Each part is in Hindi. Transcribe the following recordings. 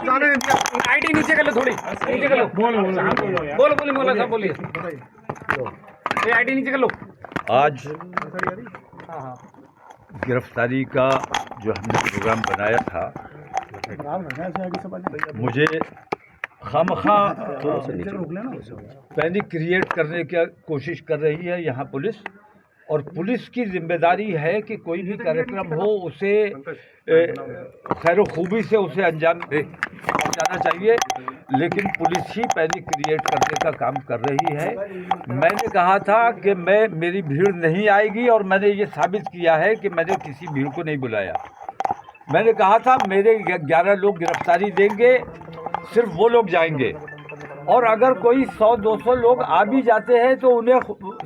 आईडी नीचे कर लो, थोड़ी नीचे कर लो। बोलो मौलाना साहब, बोलिए। ये आईडी नीचे कर लो। आज गिरफ्तारी का जो हमने प्रोग्राम बनाया था, मुझे खामखा पैनिक क्रिएट करने की कोशिश कर रही है यहाँ पुलिस। और पुलिस की जिम्मेदारी है कि कोई भी कार्यक्रम हो उसे खैर खूबी से उसे अंजाम पहुँचाना चाहिए, लेकिन पुलिस ही पैनिक क्रिएट करने का काम कर रही है। मैंने कहा था कि मेरी भीड़ नहीं आएगी और मैंने ये साबित किया है कि मैंने किसी भीड़ को नहीं बुलाया। मैंने कहा था मेरे 11 लोग गिरफ्तारी देंगे, सिर्फ वो लोग जाएंगे, और अगर कोई 100-200 लोग आ भी जाते हैं तो उन्हें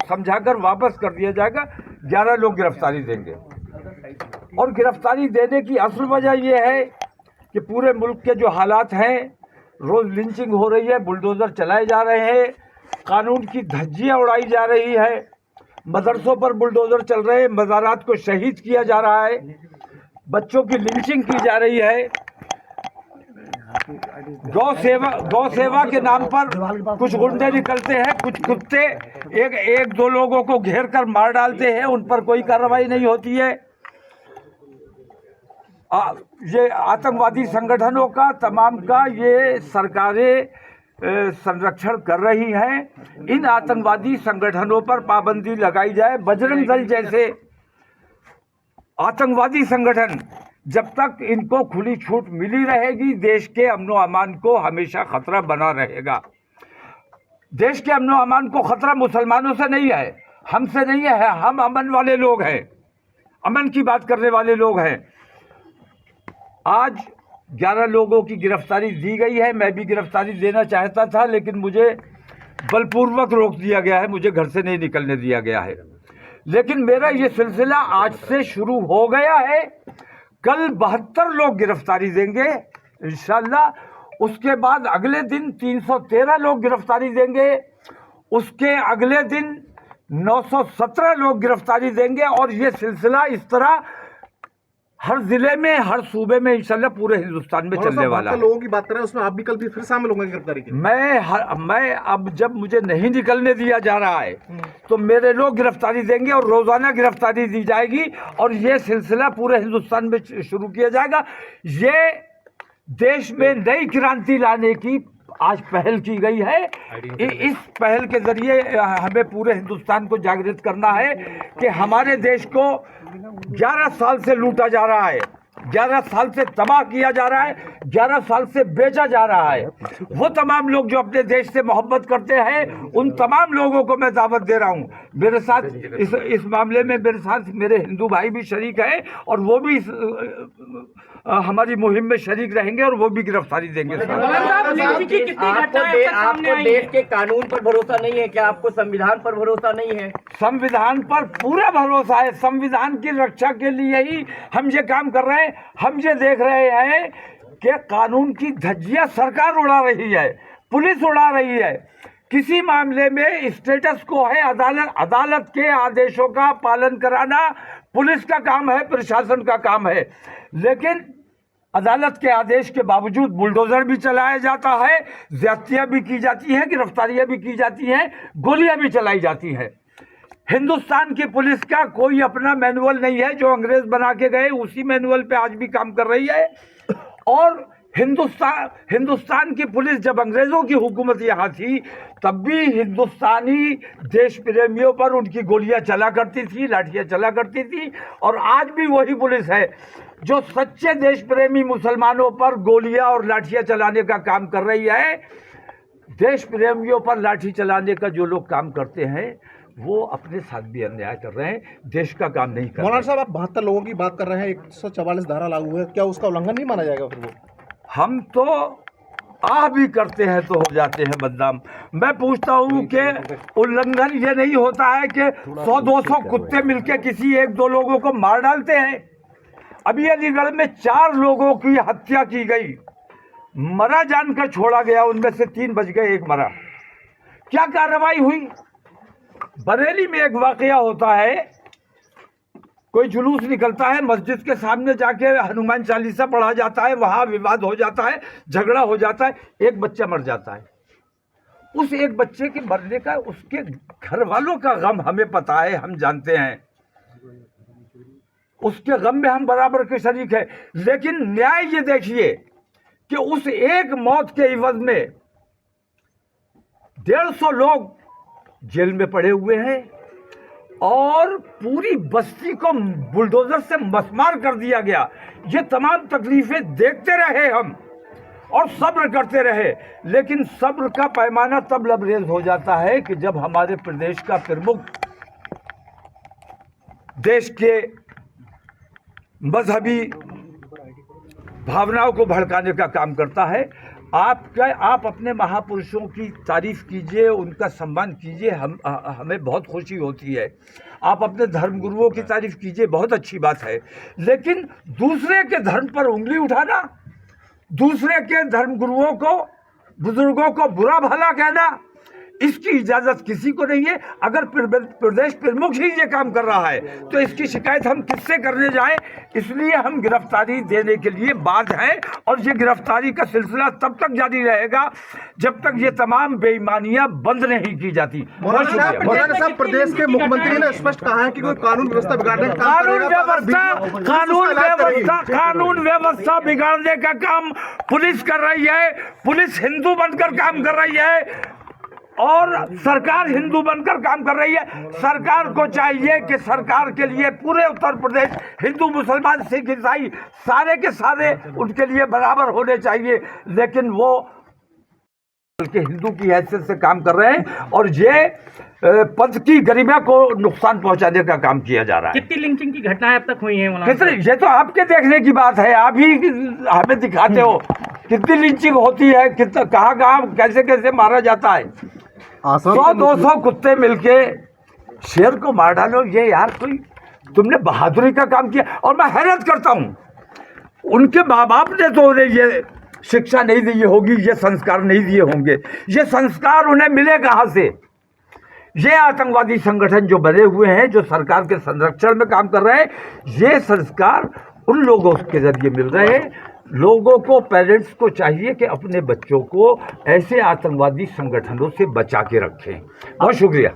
समझाकर वापस कर दिया जाएगा। 11 लोग गिरफ्तारी देंगे। और गिरफ्तारी देने की असल वजह यह है कि पूरे मुल्क के जो हालात हैं, रोज़ लिंचिंग हो रही है, बुलडोज़र चलाए जा रहे हैं, कानून की धज्जियाँ उड़ाई जा रही है, मदरसों पर बुलडोज़र चल रहे हैं, मज़ारात को शहीद किया जा रहा है, बच्चों की लिंचिंग की जा रही है। गौ सेवा के नाम पर कुछ गुंडे निकलते हैं, कुछ कुत्ते एक दो लोगों को घेर कर मार डालते हैं, उन पर कोई कार्रवाई नहीं होती है। ये आतंकवादी संगठनों का तमाम का ये सरकारें संरक्षण कर रही हैं। इन आतंकवादी संगठनों पर पाबंदी लगाई जाए। बजरंग दल जैसे आतंकवादी संगठन, जब तक इनको खुली छूट मिली रहेगी, देश के अमनो अमान को हमेशा खतरा बना रहेगा। देश के अमनो अमान को खतरा मुसलमानों से नहीं है, हमसे नहीं है। हम अमन वाले लोग हैं, अमन की बात करने वाले लोग हैं। आज 11 लोगों की गिरफ्तारी दी गई है। मैं भी गिरफ्तारी देना चाहता था, लेकिन मुझे बलपूर्वक रोक दिया गया है, मुझे घर से नहीं निकलने दिया गया है। लेकिन मेरा ये सिलसिला आज से शुरू हो गया है। कल 72 लोग गिरफ्तारी देंगे इंशाअल्लाह। उसके बाद अगले दिन 313 लोग गिरफ्तारी देंगे। उसके अगले दिन 917 लोग गिरफ्तारी देंगे। और ये सिलसिला इस तरह हर जिले में, हर सूबे में इंशाअल्लाह पूरे हिंदुस्तान में चलने वाला है। लोगों की बात करें, उसमें आप भी कल भी फिर शामिल होंगे गिरफ्तारी के? मैं अब जब मुझे नहीं निकलने दिया जा रहा है तो मेरे लोग गिरफ्तारी देंगे और रोजाना गिरफ्तारी दी जाएगी और ये सिलसिला पूरे हिंदुस्तान में शुरू किया जाएगा। ये देश में नई क्रांति लाने की आज पहल की गई है। इस पहल के जरिए हमें पूरे हिंदुस्तान को जागृत करना है कि हमारे देश को 11 साल से लूटा जा रहा है, 11 साल से तबाह किया जा रहा है, 11 साल से बेचा जा रहा है। वो तमाम लोग जो अपने देश से मोहब्बत करते हैं, उन तमाम लोगों को मैं दावत दे रहा हूँ। मेरे साथ इस मामले में मेरे साथ मेरे हिंदू भाई भी शरीक हैं और वो भी हमारी मुहिम में शरीक रहेंगे और वो भी गिरफ्तारी देंगे। आपको देश के कानून पर भरोसा नहीं है क्या? आपको संविधान पर भरोसा नहीं है? संविधान पर पूरा भरोसा है। संविधान की रक्षा के लिए ही हम ये काम कर रहे हैं। हम ये देख रहे हैं कि कानून की धज्जियां सरकार उड़ा रही है, पुलिस उड़ा रही है। किसी मामले में स्टेटस को है, अदालत के आदेशों का पालन कराना पुलिस का काम है, प्रशासन का काम है। लेकिन अदालत के आदेश के बावजूद बुलडोजर भी चलाया जाता है, ज्यादतियां भी की जाती हैं, गिरफ्तारियां भी की जाती हैं, गोलियां भी चलाई जाती हैं। हिंदुस्तान की पुलिस का कोई अपना मैनुअल नहीं है। जो अंग्रेज बना के गए उसी मैनुअल पे आज भी काम कर रही है। और हिंदुस्तान की पुलिस, जब अंग्रेजों की हुकूमत यहाँ थी, तब भी हिंदुस्तानी देश प्रेमियों पर उनकी गोलियां चला करती थी, लाठियां चला करती थी। और आज भी वही पुलिस है जो सच्चे देश प्रेमी मुसलमानों पर गोलियां और लाठियां चलाने का काम कर रही है। देश प्रेमियों पर लाठी चलाने का जो लोग काम करते हैं वो अपने साथ भी अन्याय कर रहे हैं, देश का काम नहीं कर रहे। मौलाना साहब, आप 72 लोगों की बात कर रहे हैं, 144 धारा लागू है, क्या उसका उल्लंघन नहीं माना जाएगा फिर? वो हम तो भी करते हैं तो हो जाते हैं बदनाम। मैं पूछता हूँ कि उल्लंघन ये नहीं होता है कि 100-200 कुत्ते मिलके किसी 1-2 लोगों को मार डालते हैं। अभी अलीगढ़ में 4 लोगों की हत्या की गई, मरा जानकर छोड़ा गया, उनमें से 3 बच गए, 1 मरा। क्या कार्रवाई हुई? बरेली में एक वाकया होता है कोई जुलूस निकलता है, मस्जिद के सामने जाके हनुमान चालीसा पढ़ा जाता है, वहाँ विवाद हो जाता है, झगड़ा हो जाता है, एक बच्चा मर जाता है। उस एक बच्चे के मरने का उसके घर वालों का गम हमें पता है, हम जानते हैं, उसके गम में हम बराबर के शरीक है। लेकिन न्याय ये देखिए कि उस एक मौत के इवज में 150 लोग जेल में पड़े हुए हैं और पूरी बस्ती को बुलडोजर से मसमार कर दिया गया। ये तमाम तकलीफें देखते रहे हम और सब्र करते रहे, लेकिन सब्र का पैमाना तब लबरेज हो जाता है कि जब हमारे प्रदेश का प्रमुख देश के मजहबी भावनाओं को भड़काने का काम करता है। आप अपने महापुरुषों की तारीफ कीजिए, उनका सम्मान कीजिए, हमें बहुत खुशी होती है। आप अपने धर्मगुरुओं की तारीफ कीजिए, बहुत अच्छी बात है। लेकिन दूसरे के धर्म पर उंगली उठाना, दूसरे के धर्मगुरुओं को, बुजुर्गों को बुरा भला कहना, इसकी इजाजत किसी को नहीं है। अगर प्रदेश प्रमुख ही ये काम कर रहा है तो इसकी शिकायत हम किससे करने जाएं? इसलिए हम गिरफ्तारी देने के लिए बाध्य हैं और ये गिरफ्तारी का सिलसिला तब तक जारी रहेगा जब तक ये तमाम बेईमानियां बंद नहीं की जाती। मौलाना साहब, प्रदेश के मुख्यमंत्री ने स्पष्ट कहा है कि कोई कानून व्यवस्था बिगाड़ने का कानून व्यवस्था बिगाड़ने का काम पुलिस कर रही है। पुलिस हिंदू बनकर काम कर रही है और सरकार हिंदू बनकर काम कर रही है। सरकार को चाहिए कि सरकार के लिए पूरे उत्तर प्रदेश हिंदू, मुसलमान, सिख, ईसाई सारे के सारे उनके लिए बराबर होने चाहिए, लेकिन वो बल्कि हिंदू की हैसियत से काम कर रहे हैं और ये पंथ की गरिमा को नुकसान पहुंचाने का काम किया जा रहा है। कितनी लिंचिंग की घटनाएं अब तक हुई हैं? कितनी? ये तो आपके देखने की बात है, आप ही हमें दिखाते हो कितनी लिंचिंग होती है, कितना कहाँ कैसे कैसे मारा जाता है। 100-200 कुत्ते मिलके शेर को मार डालो, ये यार कोई तुमने बहादुरी का काम किया। और मैं हैरत करता हूँ, उनके माँ बाप ने तो उन्हें ये शिक्षा नहीं दी होगी, ये संस्कार नहीं दिए होंगे। ये संस्कार उन्हें मिले कहाँ से? ये आतंकवादी संगठन जो बने हुए हैं, जो सरकार के संरक्षण में काम कर रहे हैं, ये संस्कार उन लोगों के जरिए मिल रहे हैं। लोगों को, पेरेंट्स को चाहिए कि अपने बच्चों को ऐसे आतंकवादी संगठनों से बचा के रखें। बहुत शुक्रिया।